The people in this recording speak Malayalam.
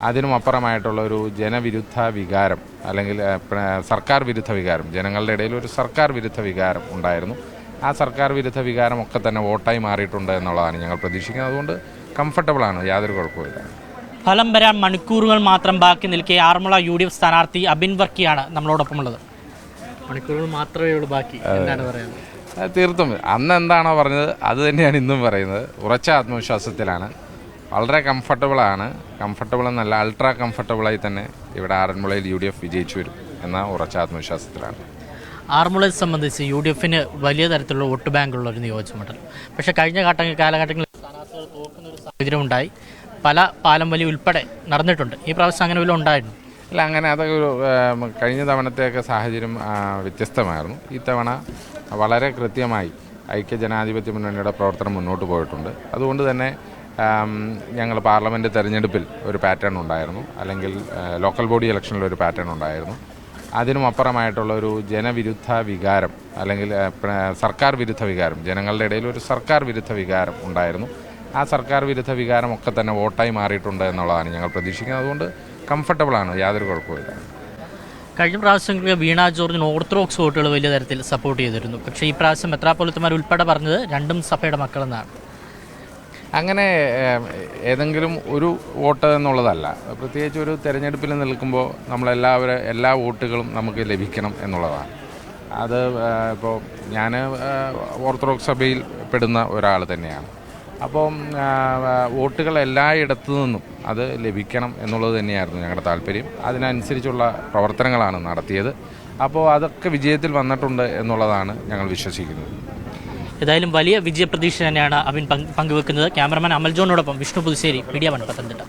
അതിനുമപ്പുറമായിട്ടുള്ള ഒരു ജനവിരുദ്ധ വികാരം അല്ലെങ്കിൽ സർക്കാർ വിരുദ്ധ വികാരം, ജനങ്ങളുടെ ഇടയിൽ ഒരു സർക്കാർ വിരുദ്ധ വികാരം ഉണ്ടായിരുന്നു. ആ സർക്കാർ വിരുദ്ധ വികാരമൊക്കെ തന്നെ വോട്ടായി മാറിയിട്ടുണ്ട് എന്നുള്ളതാണ് ഞങ്ങൾ പ്രതീക്ഷിക്കുന്നത്. അതുകൊണ്ട് കംഫർട്ടബിളാണ്, യാതൊരു കുഴപ്പമില്ല. ഫലം വരാൻ മണിക്കൂറുകൾ മാത്രം ബാക്കി നിൽക്കെ ആറന്മുള UDF സ്ഥാനാർത്ഥി അബിൻ വർക്കിയാണ് നമ്മളോടൊപ്പമുള്ളത്. മണിക്കൂറുകൾ മാത്രമേ ഉള്ളൂ ബാക്കി, എന്താണ് പറയുന്നത്? തീർത്തും അന്ന് എന്താണോ പറഞ്ഞത് അത് തന്നെയാണ് ഇന്നും പറയുന്നത്. ഉറച്ച ആത്മവിശ്വാസത്തിലാണ്, വളരെ കംഫർട്ടബിൾ എന്നല്ല, അൾട്രാ കംഫർട്ടബിളായി തന്നെ ഇവിടെ ആറന്മുളയിൽ UDF വിജയിച്ചു വരും എന്ന ഉറച്ച ആത്മവിശ്വാസത്തിലാണ്. ആറന്മുളയെ സംബന്ധിച്ച് UDFന് വലിയ തരത്തിലുള്ള വോട്ട് ബാങ്കുള്ള ഒരു നിയോജകമണ്ഡലം. പക്ഷേ കഴിഞ്ഞ കാലഘട്ടങ്ങളിൽ സ്ഥാനാർത്ഥികൾ തോക്കുന്ന ഒരു സാഹചര്യം ഉണ്ടായി. പല പാലം വലി ഉൾപ്പെടെ നടന്നിട്ടുണ്ട്. ഈ പ്രാവശ്യം അങ്ങനെ വല്ലതും ഉണ്ടായിരുന്നു? അല്ല, അങ്ങനെ അതൊക്കെ ഒരു കഴിഞ്ഞ തവണത്തെയൊക്കെ സാഹചര്യം വ്യത്യസ്തമായിരുന്നു. ഈ തവണ വളരെ കൃത്യമായി ഐക്യജനാധിപത്യ മുന്നണിയുടെ പ്രവർത്തനം മുന്നോട്ട് പോയിട്ടുണ്ട്. അതുകൊണ്ട് തന്നെ ഞങ്ങൾ പാർലമെൻറ്റ് തെരഞ്ഞെടുപ്പിൽ ഒരു പാറ്റേൺ ഉണ്ടായിരുന്നു, അല്ലെങ്കിൽ ലോക്കൽ ബോഡി ഇലക്ഷനിൽ ഒരു പാറ്റേൺ ഉണ്ടായിരുന്നു. അതിനുമപ്പുറമായിട്ടുള്ള ഒരു ജനവിരുദ്ധ വികാരം അല്ലെങ്കിൽ സർക്കാർ വിരുദ്ധ വികാരം, ജനങ്ങളുടെ ഇടയിൽ ഒരു സർക്കാർ വിരുദ്ധ വികാരം ഉണ്ടായിരുന്നു. ആ സർക്കാർ വിരുദ്ധ വികാരമൊക്കെ തന്നെ വോട്ടായി മാറിയിട്ടുണ്ട് എന്നുള്ളതാണ് ഞങ്ങൾ പ്രതീക്ഷിക്കുന്നത്. അതുകൊണ്ട് കംഫർട്ടബിളാണ്, യാതൊരു കുഴപ്പമില്ല. കഴിഞ്ഞ പ്രാവശ്യങ്ങളിൽ വീണ ജോർജിന് ഓർത്തഡോക്സ് വോട്ടുകൾ വലിയ തരത്തിൽ സപ്പോർട്ട് ചെയ്തിരുന്നു. പക്ഷേ ഈ പ്രാവശ്യം മെത്രാപ്പൊലീത്തമാർ ഉൾപ്പെടെ പറഞ്ഞത് രണ്ടും സഭയുടെ മക്കളെന്നാണ്. അങ്ങനെ ഏതെങ്കിലും ഒരു വോട്ട് എന്നുള്ളതല്ല, പ്രത്യേകിച്ച് ഒരു തെരഞ്ഞെടുപ്പിൽ നിൽക്കുമ്പോൾ എല്ലാ വോട്ടുകളും നമുക്ക് ലഭിക്കണം എന്നുള്ളതാണ്. അത് ഇപ്പോൾ ഞാൻ ഓർത്തഡോക്സ് സഭയിൽ പെടുന്ന ഒരാൾ തന്നെയാണ്. അപ്പം വോട്ടുകൾ എല്ലായിടത്തു നിന്നും അത് ലഭിക്കണം എന്നുള്ളത് തന്നെയായിരുന്നു ഞങ്ങളുടെ താല്പര്യം. അതിനനുസരിച്ചുള്ള പ്രവർത്തനങ്ങളാണ് നടത്തിയത്. അപ്പോൾ അതൊക്കെ വിജയത്തിൽ വന്നിട്ടുണ്ട് എന്നുള്ളതാണ് ഞങ്ങൾ വിശ്വസിക്കുന്നത്. ഏതായാലും വലിയ വിജയപ്രതീക്ഷ തന്നെയാണ് അബിൻ പങ്കുവെക്കുന്നത്. ക്യാമറമാൻ അമൽ ജോണിനോടൊപ്പം വിഷ്ണു പുതുശ്ശേരി, മീഡിയ 1 പത്തനംതിട്ട.